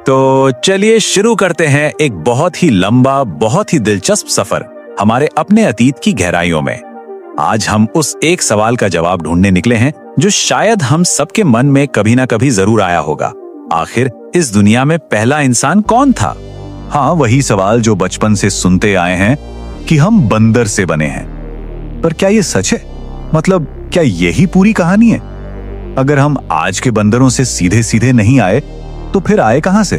तो चलिए शुरू करते हैं एक बहुत ही लंबा, बहुत ही दिलचस्प सफर हमारे अपने अतीत की गहराइयों में। आज हम उस एक सवाल का जवाब ढूंढने निकले हैं जो शायद हम सबके मन में कभी ना कभी जरूर आया होगा। आखिर इस दुनिया में पहला इंसान कौन था? हाँ, वही सवाल जो बचपन से सुनते आए हैं कि हम बंदर से बने हैं। पर क्या ये सच है? मतलब क्या यही पूरी कहानी है? अगर हम आज के बंदरों से सीधे सीधे नहीं आए तो फिर आए कहां से?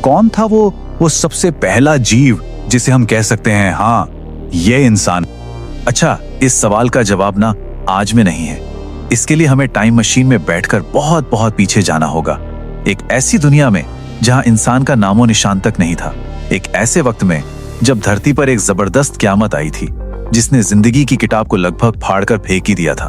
कौन था वो सबसे पहला जीव जिसे हम कह सकते हैं हाँ, ये इंसान? अच्छा, इस सवाल का जवाब ना आज में नहीं है। इसके लिए हमें टाइम मशीन में बैठकर बहुत बहुत पीछे जाना होगा, एक ऐसी दुनिया में जहां इंसान का नामो निशान तक नहीं था। एक ऐसे वक्त में जब धरती पर एक जबरदस्त क़यामत आई थी जिसने जिंदगी की किताब को लगभग फाड़कर फेंक ही दिया था।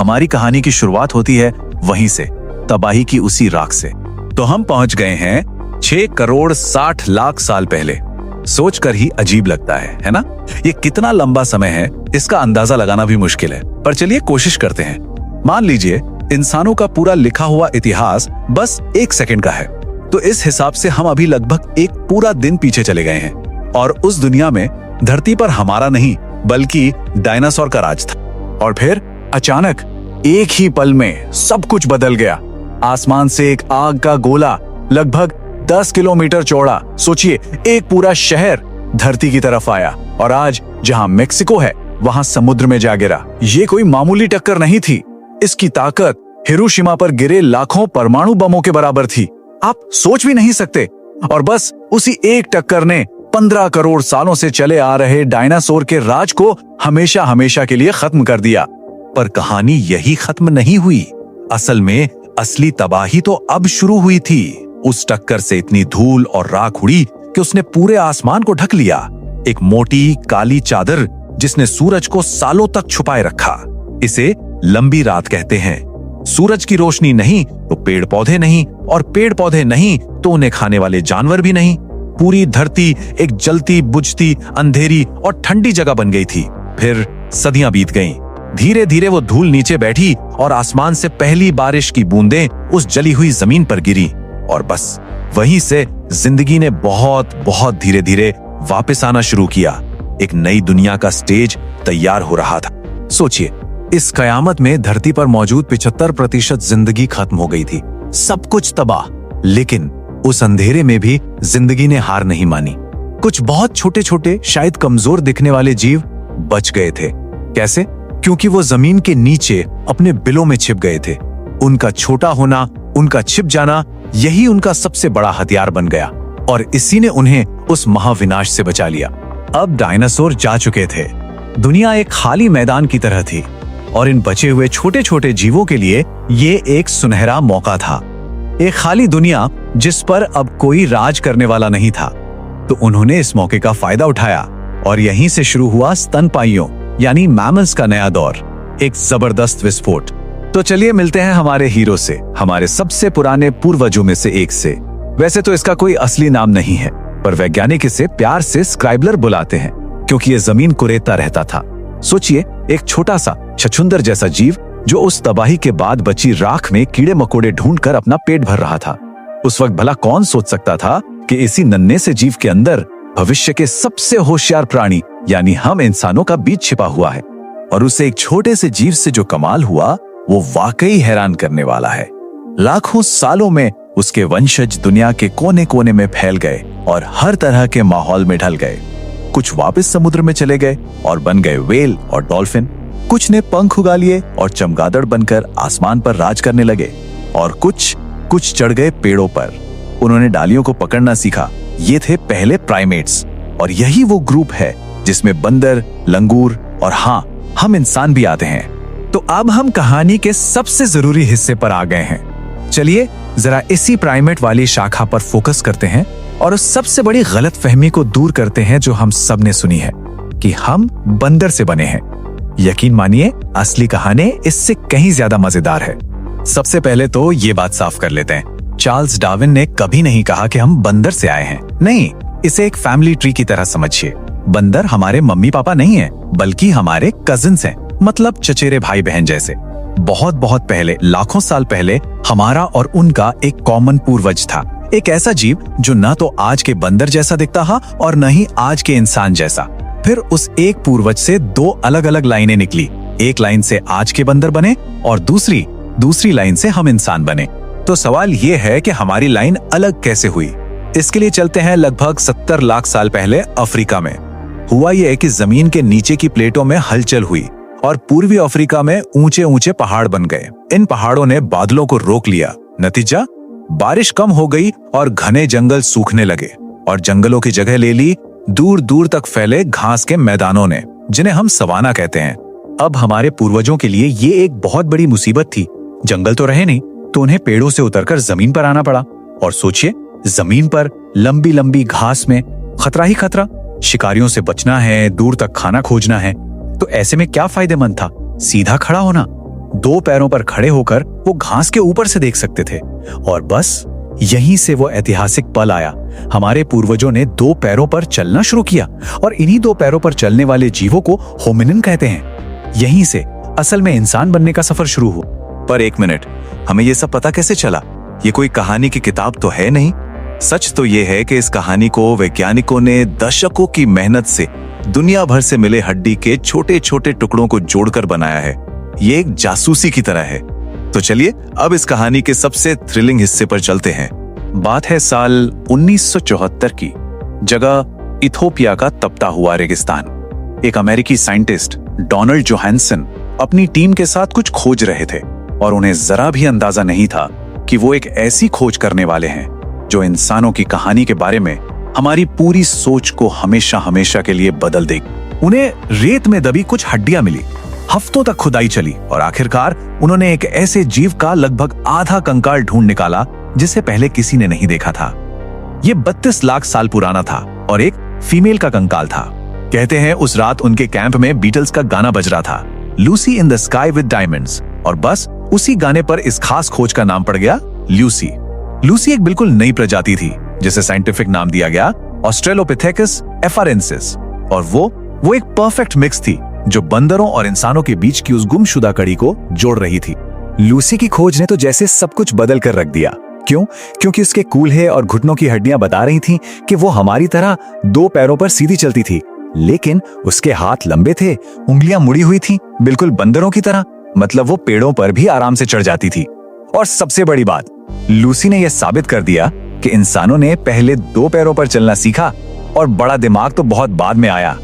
हमारी कहानी की शुरुआत होती है वहीं से, तबाही की उसी राख से। तो हम पहुंच गए हैं 6 करोड़ 60 लाख साल पहले। सोचकर ही अजीब लगता है ना? ये कितना लंबा समय है इसका अंदाजा लगाना भी मुश्किल है, पर चलिए कोशिश करते हैं। मान लीजिए इंसानों का पूरा लिखा हुआ इतिहास बस 1 सेकंड का है, तो इस हिसाब से हम अभी लगभग एक पूरा दिन पीछे चले गए हैं और उस दुनिया में धरती पर हमारा नहीं बल्कि डायनासोर का राज था। और फिर अचानक एक ही पल में सब कुछ बदल गया। आसमान से एक आग का गोला लगभग 10 किलोमीटर चौड़ा, सोचिए एक पूरा शहर धरती की तरफ आया और आज जहां मेक्सिको है वहां समुद्र में जा गिरा। ये कोई मामूली टक्कर नहीं थी। इसकी ताकत हिरोशिमा पर गिरे लाखों परमाणु बमों के बराबर थी। आप सोच भी नहीं सकते। और बस उसी एक टक्कर ने 15 करोड़ सालों से चले आ रहे डायनासोर के राज को हमेशा हमेशा के लिए खत्म कर दिया। पर कहानी यही खत्म नहीं हुई। असल में असली तबाही तो अब शुरू हुई थी। उस टक्कर से इतनी धूल और राख उड़ी कि उसने पूरे आसमान को ढक लिया। एक मोटी काली चादर जिसने सूरज को सालों तक छुपाए रखा। इसे लंबी रात कहते हैं। सूरज की रोशनी नहीं तो पेड़ पौधे नहीं, और पेड़ पौधे नहीं तो उन्हें खाने वाले जानवर भी नहीं। पूरी धरती एक जलती बुझती अंधेरी और ठंडी जगह बन गई थी। फिर सदियां बीत गईं। धीरे धीरे वो धूल नीचे बैठी और आसमान से पहली बारिश की बूंदें उस जली हुई जमीन पर गिरी। और बस वहीं से जिंदगी ने बहुत बहुत धीरे धीरे वापस आना शुरू किया। एक नई दुनिया का स्टेज तैयार हो रहा था। सोचिए, इस कयामत में धरती पर मौजूद 75% जिंदगी खत्म हो गई थी। सब कुछ तबाह। लेकिन उस अंधेरे में भी जिंदगी ने हार नहीं मानी। कुछ बहुत छोटे छोटे, शायद कमजोर दिखने वाले जीव बच गए थे। कैसे? क्योंकि वो जमीन के नीचे अपने बिलों में छिप गए थे। उनका छोटा होना, उनका छिप जाना, यही उनका सबसे बड़ा हथियार बन गया और इसी ने उन्हें उस महाविनाश से बचा लिया। अब डायनासोर जा चुके थे। दुनिया एक खाली मैदान की तरह थी और इन बचे हुए छोटे छोटे जीवों के लिए ये एक सुनहरा मौका था। एक खाली दुनिया जिस पर अब कोई राज करने वाला नहीं था। तो उन्होंने इस मौके का फायदा उठाया और यहीं से शुरू हुआ स्तनपायियों यानी मैमल्स का नया दौर, एक जबरदस्त विस्फोट। तो चलिए मिलते हैं हमारे हीरो से, हमारे सबसे पुराने पूर्वजों में से एक से। वैसे तो इसका कोई असली नाम नहीं है, पर वैज्ञानिक इसे प्यार से स्क्राइबलर बुलाते हैं क्योंकि ये जमीन कुरेदता रहता था। सोचिए, एक छोटा सा छछूंदर जैसा जीव जो उस तबाही के बाद बची राख में कीड़े मकोड़े ढूंढकर अपना पेट भर रहा था। उस वक्त भला कौन सोच सकता था कि इसी नन्हे से जीव के अंदर भविष्य के सबसे होशियार प्राणी यानी हम इंसानों का बीज छिपा हुआ है। और उसे एक छोटे से जीव से जो कमाल हुआ वो वाकई हैरान करने वाला है। लाखों सालों में उसके वंशज दुनिया के कोने कोने में फैल गए और हर तरह के माहौल में ढल गए। कुछ वापस समुद्र में चले गए और बन गए व्हेल और डॉल्फिन। कुछ ने पंख उगा लिए और चमगादड़ बनकर आसमान पर राज करने लगे। और कुछ चढ़ गए पेड़ों पर। उन्होंने डालियों को पकड़ना सीखा। ये थे पहले प्राइमेट्स। और यही वो ग्रुप है जिसमें बंदर, लंगूर और हाँ, हम इंसान भी आते हैं। तो अब हम कहानी के सबसे जरूरी हिस्से पर आ गए हैं। चलिए जरा इसी प्राइमेट वाली शाखा पर फोकस करते हैं और उस सबसे बड़ी गलतफहमी को दूर करते हैं जो हम सब ने सुनी है कि हम बंदर से बने हैं। यकीन मानिए, असली कहानी इससे कहीं ज्यादा मजेदार है। सबसे पहले तो ये बात साफ कर लेते हैं, चार्ल्स डार्विन ने कभी नहीं कहा कि हम बंदर से आए हैं। नहीं, इसे एक फैमिली ट्री की तरह समझिए। बंदर हमारे मम्मी पापा नहीं हैं, बल्कि हमारे कजिन्स हैं, मतलब चचेरे भाई बहन जैसे। बहुत बहुत पहले, लाखों साल पहले, हमारा और उनका एक कॉमन पूर्वज था, एक ऐसा जीव जो ना तो आज के बंदर जैसा दिखता था और न ही आज के इंसान जैसा। फिर उस एक पूर्वज से दो अलग अलग लाइनें निकली। एक लाइन से आज के बंदर बने और दूसरी लाइन से हम इंसान बने। तो सवाल ये है कि हमारी लाइन अलग कैसे हुई। इसके लिए चलते हैं लगभग 70 लाख साल पहले अफ्रीका में। हुआ यह कि जमीन के नीचे की प्लेटों में हलचल हुई और पूर्वी अफ्रीका में ऊंचे ऊंचे पहाड़ बन गए। इन पहाड़ों ने बादलों को रोक लिया। नतीजा, बारिश कम हो गई और घने जंगल सूखने लगे और जंगलों की जगह ले ली दूर दूर तक फैले घास के मैदानों ने, जिन्हें हम सवाना कहते हैं। अब हमारे पूर्वजों के लिए ये एक बहुत बड़ी मुसीबत थी। जंगल तो रहे नहीं, तो उन्हें पेड़ों से उतरकर जमीन पर आना पड़ा। और सोचिए, जमीन पर लंबी लंबी घास में खतरा ही खतरा। शिकारियों से बचना है, दूर तक खाना खोजना है। तो ऐसे में क्या फायदेमंद था? सीधा खड़ा होना। दो पैरों पर खड़े होकर वो घास के ऊपर से देख सकते थे। और बस यहीं से वो ऐतिहासिक पल आया। हमारे पूर्वजों ने दो पैरों पर चलना शुरू किया और इन्हीं दो पैरों पर चलने वाले जीवों को होमिनिन कहते हैं। यहीं से असल में इंसान बनने का सफर शुरू हुआ। पर एक मिनट, हमें ये सब पता कैसे चला? ये कोई कहानी की किताब तो है नहीं। सच तो ये है कि इस कहानी को वैज्ञानिकों ने दशकों की मेहनत से दुनिया भर से मिले हड्डी के छोटे छोटे टुकड़ों को जोड़कर बनाया है। ये एक जासूसी की तरह है। तो चलिए अब इस कहानी के सबसे थ्रिलिंग हिस्से पर चलते हैं। बात है साल 1974 की। जगह इथोपिया का तपता हुआ रेगिस्तान। एक अमेरिकी साइंटिस्ट डोनाल्ड जोहानसन अपनी टीम के साथ कुछ खोज रहे थे और उन्हें जरा भी अंदाजा नहीं था कि वो एक ऐसी खोज करने वाले हैं जो इंसानों की कहानी के बारे में हमारी पूरी सोच को हमेशा हमेशा के लिए बदल देगी। उन्हें रेत में दबी कुछ हड्डियां मिली। हफ्तों तक खुदाई चली और आखिरकार उन्होंने एक ऐसे जीव का लगभग आधा कंकाल ढूंढ निकाला जिसे पहले किसी ने नहीं देखा था। ये 32 लाख साल पुराना था और एक फीमेल का कंकाल था। कहते हैं उस रात उनके कैंप में बीटल्स का गाना बज रहा था, Lucy in the sky with diamonds. और बस उसी गाने पर इस खास खोज का नाम पड़ गया ल्यूसी। लूसी एक बिल्कुल नई प्रजाति थी जिसे साइंटिफिक नाम दिया गया ऑस्ट्रेलोपिथेकस एफारेंसिस। और वो एक परफेक्ट मिक्स थी जो बंदरों और इंसानों के बीच की उस गुमशुदा कड़ी को जोड़ रही थी। लूसी की खोज ने तो जैसे सब कुछ बदल कर रख दिया। क्यों? क्योंकि उसके कूल्हे और घुटनों की हड्डियां बता रही थीं कि वो हमारी तरह दो पैरों पर सीधी चलती थी, लेकिन उसके हाथ लंबे थे, उंगलियां मुड़ी हुई थी, बिल्कुल बंदरों की तरह। मतलब वो पेड़ों पर भी आराम से चढ़ जाती थी। और सबसे बड़ी बात, लूसी ने यह साबित कर दिया कि इंसानों ने पहले दो पैरों पर चलना सीखा और बड़ा दिमाग तो बहुत बाद में आया।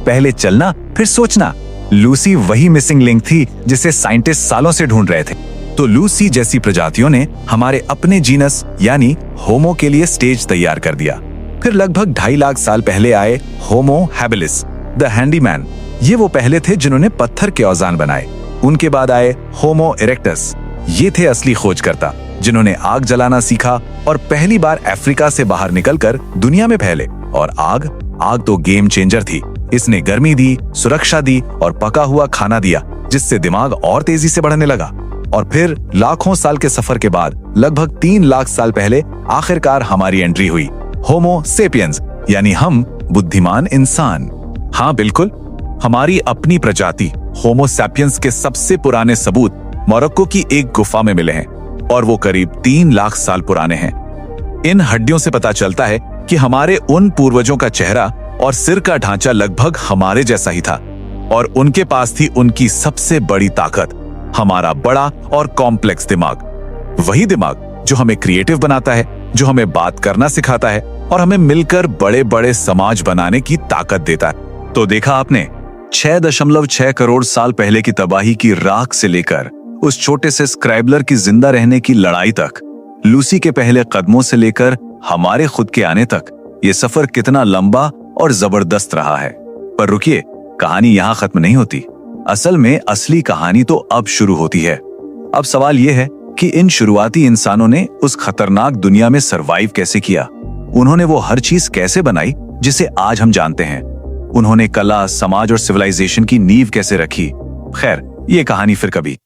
पहले चलना फिर सोचना। लूसी वही मिसिंग लिंक थी जिसे साइंटिस्ट सालों से ढूंढ रहे थे। तो लूसी जैसी प्रजातियों ने हमारे अपने जीनस यानी होमो के लिए स्टेज तैयार कर दिया। फिर लगभग 2.5 लाख साल पहले आए होमो हैबिलिस, द हैंडीमैन। ये वो पहले थे जिन्होंने पत्थर के औजार बनाए। उनके बाद आए होमो इरेक्टस। ये थे असली खोजकर्ता जिन्होंने आग जलाना सीखा और पहली बार अफ्रीका से बाहर निकलकर दुनिया में फैले। और आग तो गेम चेंजर थी। इसने गर्मी दी, सुरक्षा दी और पका हुआ खाना दिया, जिससे दिमाग और तेजी से बढ़ने लगा। और फिर लाखों साल के सफर के बाद लगभग 3 लाख साल पहले आखिरकार हमारी एंट्री हुई, होमो सेपियंस, यानी हम बुद्धिमान इंसान। हाँ बिल्कुल, हमारी अपनी प्रजाति होमो सैपियंस के सबसे पुराने सबूत मोरक्को की एक गुफा में मिले हैं और वो करीब 3 लाख साल पुराने हैं। इन हड्डियों से पता चलता है कि हमारे उन पूर्वजों का चेहरा और सिर का ढांचा लगभग हमारे जैसा ही था और उनके पास थी उनकी सबसे बड़ी ताकत, हमारा बड़ा और कॉम्प्लेक्स दिमाग। वही दिमाग जो हमें क्रिएटिव बनाता है, जो हमें बात करना सिखाता है और हमें मिलकर बड़े बड़े समाज बनाने की ताकत देता है। तो देखा आपने, 6.6 करोड़ साल पहले की तबाही की राख से लेकर उस छोटे से स्क्राइबलर की जिंदा रहने की लड़ाई तक, लूसी के पहले कदमों से लेकर हमारे खुद के आने तक, ये सफर कितना लंबा और जबरदस्त रहा है। पर रुकिए, कहानी यहाँ खत्म नहीं होती। असल में असली कहानी तो अब शुरू होती है। अब सवाल यह है कि इन शुरुआती इंसानों ने उस खतरनाक दुनिया में सरवाइव कैसे किया। उन्होंने वो हर चीज कैसे बनाई जिसे आज हम जानते हैं। उन्होंने कला, समाज और सिविलाइजेशन की नींव कैसे रखी। खैर, ये कहानी फिर कभी।